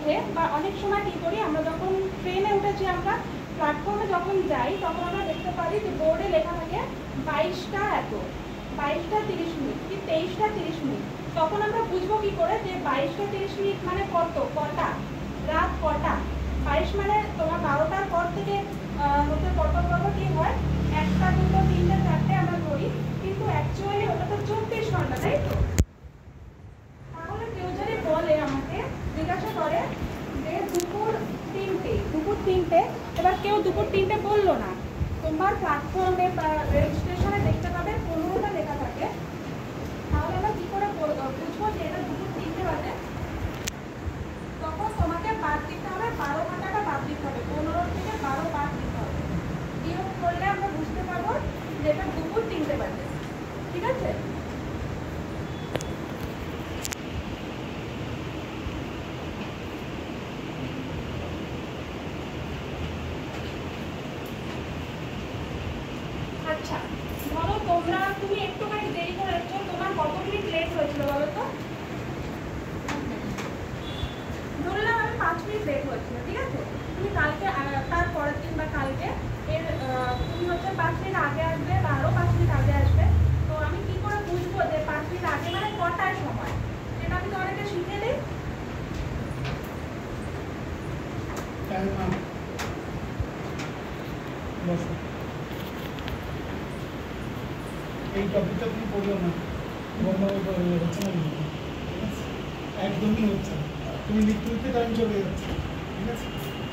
উঠে বা অনেক সময় কী করি আমরা যখন ট্রেনে উঠেছি আমরা প্ল্যাটফর্মে যখন যাই তখন আমরা দেখতে পারি যে বোর্ডে লেখা থাকে 22টা এত 22টা 30 মিনিট কি 23টা 30 মিনিট। তখন আমরা বুঝবো কী করে যে 22টা 30 মিনিট মানে কটা রাত কটা। 22 মানে তোমার 12টার পর থেকে হচ্ছে পরপর কী হয় 1টা 2টো 3টে 4টে আমরা ধরি, কিন্তু অ্যাকচুয়ালি ওটা তো 24 ঘন্টা, তাই তো? তাহলে কেউ যদি বলে আমাকে জিজ্ঞাসা করে যে দুপুর 3টে, এবার কেউ দুপুর 3টে বললো না, তোমার প্ল্যাটফর্মে বা রেল স্টেশনে দেখতে পাবে 15টা লেখা থাকে, তাহলে আমরা কী করে বুঝবো যে এটা দুপুর 3টে বাজে? তখন তোমাকে বাদ দিতে হবে 12 ঘন্টাটা বাদ দিতে হবে, 15 থেকে 12 বাদ দিতে হবে, বিয়োগ করলে আমরা বুঝতে পারবো যে এটা দুপুর 3টে বাজে। ঠিক আছে? আচ্ছা, ধরো তুমি একটুখানি দেরি করে এসছো, তোমার কত মিনিট লেট হয়েছিল বলো তো? ধরলাম আমি 5 মিনিট লেট হয়েছিল, ঠিক আছে? তুমি কালকে তার পরের দিন বা কালকে তুমি হচ্ছে 5 মিনিট আগে আসবে বা আরও 5 মিনিট আগে আসবে। তো আমি কি করে বুঝবো যে 5 মিনিট আগে মানে কটার সময়? সেটা আমি তোমাদেরকে শিখিয়ে দিই। এই টপিকটা তুমি পড়লো না, হচ্ছে না, একদমই হচ্ছে না। তুমি লিখতে লিখতে টাইম চলে যাচ্ছে, ঠিক আছে?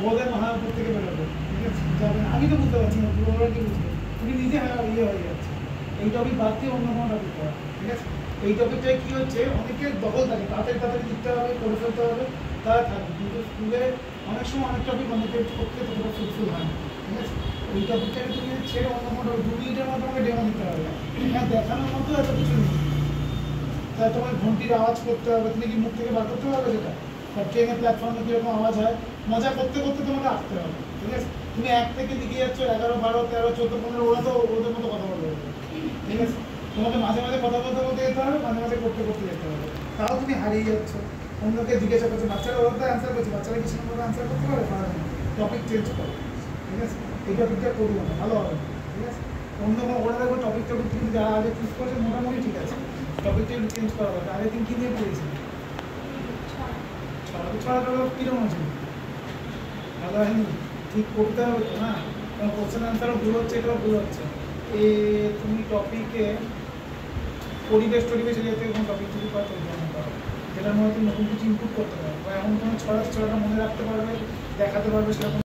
ওদের উপর থেকে বেরোবে, ঠিক আছে? যাবে আমি তো বুঝতে পারছি না, ওরা কি বুঝবে? তুমি নিজে হয়ে যাচ্ছে। এই টপিক বাদ দিয়ে অন্য কোনো টপিক করা, ঠিক আছে? এই টপিকটায় কী হচ্ছে, অনেকের দখল থাকে, তাড়াতাড়ি লিখতে হবে, করে ফেলতে হবে, তারা থাকে। কিন্তু স্কুলে অনেক সময় অনেক টপিক অনেকের পক্ষে ততটা ফ্রুটফুল হয় না, ঠিক আছে? এই টপিকটাকে তুমি ছেড়ে অন্য কোনো 2 মিনিটের মধ্যে আমাকে ডেমো দিতে হবে, হ্যাঁ দেখানোর মতো এত কিছু নেই। তাই তোমার ঘন্টির আওয়াজ করতে হবে, তুমি কি মুখ থেকে বার করতে পারবে সেটা? বা ট্রেনের প্ল্যাটফর্মে কীরকম আওয়াজ হয় মজা করতে করতে তোমাকে আঁকতে হবে, ঠিক আছে? তুমি 1 থেকে লিখে যাচ্ছ 11, 12, 13, 14, 15, ওরা তো ওদের মতো কথা বলবে, ঠিক আছে? তোমাকে মাঝে মাঝে কথা বলতে বলতে যেতে হবে, মাঝে মাঝে করতে করতে যেতে হবে, তাও তুমি হারিয়ে যাচ্ছ। অন্যকে জিজ্ঞাসা করছো, বাচ্চারা ওরা তো অ্যান্সার করছে, বাচ্চারা কি সেরকমভাবে অ্যান্সার করতে পারে? পারে না। টপিক চেঞ্জ করো, ঠিক আছে? এই টপিকটা করবো না, ভালো হবে, ঠিক আছে? অন্য ওরা দেখো টপিক তুমি যারা আগে চুজ করেছে মোটামুটি ঠিক আছে, টপিকটা একটু চেঞ্জ করা হবে। আগের দিন কী নিয়ে পড়েছি? ছড়াটা কীরকম আছে? ভালো হয়নি, ঠিক করতে হবে তো না? তোমার কোশ্চেন অ্যান্সারও ভুল হচ্ছে, এটাও ভুল হচ্ছে। তুমি টপিকে পরিবেশ যেহেতু কোনো টপিক যদি পাও তৈরি করো, যেটার মধ্যে তুমি নতুন কিছু ইনপুট করতে পারো, বা এমন কোনো ছড়াটা মনে রাখতে পারবে, দেখাতে পারবে সেরকম